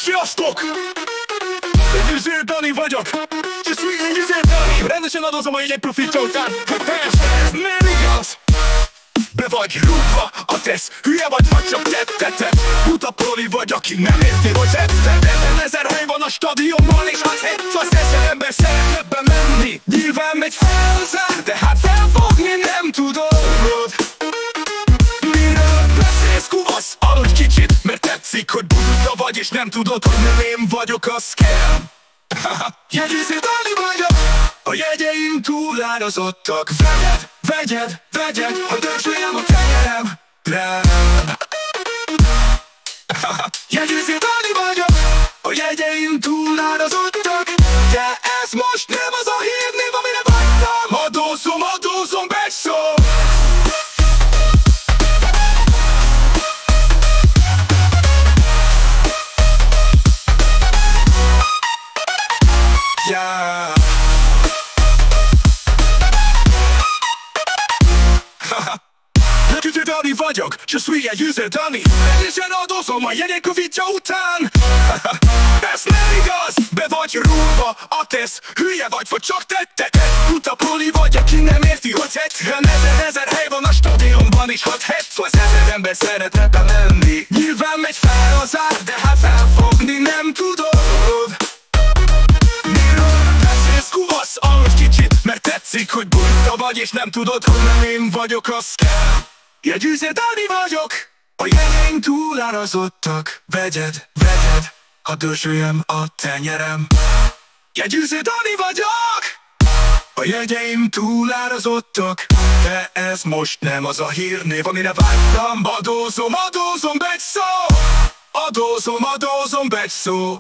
Sziasztok! Üdvözlő Dani vagyok! Üdvözlő Dani! Rendesen adozom a jegyek profitja után. Ez nem igaz! Be vagy rúgva a tesz, hülye vagy csak tetteted. Buta proli vagy, aki nem érti, hogy tetted. 1000 hely van a stadionban, és az 700 ember szeretne bemenni. Nyilván megy fel az ár, de hát felfogni nem tudod. Miről beszélsz, kuvasz? Aludj kicsit, mert tetszik, hogy buta vagy, és nem tudod, hogy nem én vagyok a scam. Jegyűző Dani vagyok, a jegyeim túlárazottak. Vegyed, hogy dörzsöljem a tenyeremre. Jegyűző Dani vagyok, a jegyeim túlárazottak. De ez most nem az a hírnév, amire vágytam. Adózom, beszó. Yeah. Jegyűző Dani vagyok, je suis Jegyűző Dani. Rendesen adózom a jegyek profitja után. Ez nem igaz, be vagy rúgva a tesz, hülye vagy csak tetted. Buta proli vagy, aki nem érti, hogy 70 000 hely van a stadionban, és 600 000 ember szeretne bemenni. Nyilván megy fel az ár, de hát felfogni nem tudod. Kuvasz, aludj kicsit, mert tetszik, hogy buta vagy, és nem tudod, hogy nem én vagyok a scam. Jegyűző Dani vagyok, a jegyeim túlárazottak. Vegyed, ha dörzsöljem a tenyerem. Jegyűző Dani vagyok, a jegyeim túlárazottak. De ez most nem az a hírnév, amire vágytam. Adózom, beszó. Adózom, beszó. Adózom, beszó.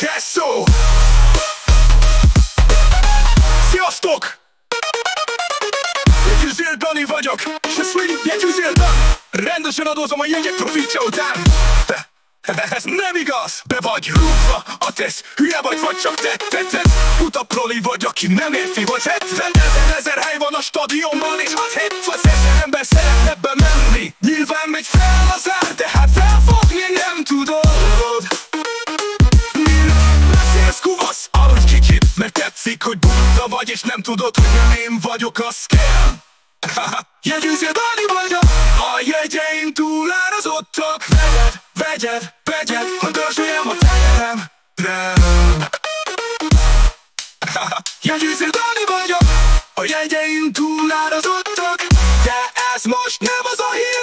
Beszó. Sziasztok! Jegyűző Dani vagyok, és ez Jegyűző Dani. Rendesen adózom a jegyek profitja után. Ez nem igaz! Be vagy rúgva a tesz, hülye vagy csak tetted. Buta proli vagy, aki nem érti, hogy 70 000 hely van a stadionban, és 600 000 ember szeretne bemenni. Nyilván megy fel az ár, de hát felfogni nem tudod. Miről beszélsz, kuvasz? Aludj kicsit, mert tetszik, hogy buta vagy, és nem tudod, hogy nem én vagyok a scam. Jegyűző Dani vagyok, a jegyeim túlárazottak. Vegyed, hogy dörzsöljem a tenyeremre. Jegyűző Dani vagyok, a jegyeim túlárazottak. De ez most nem az a hír,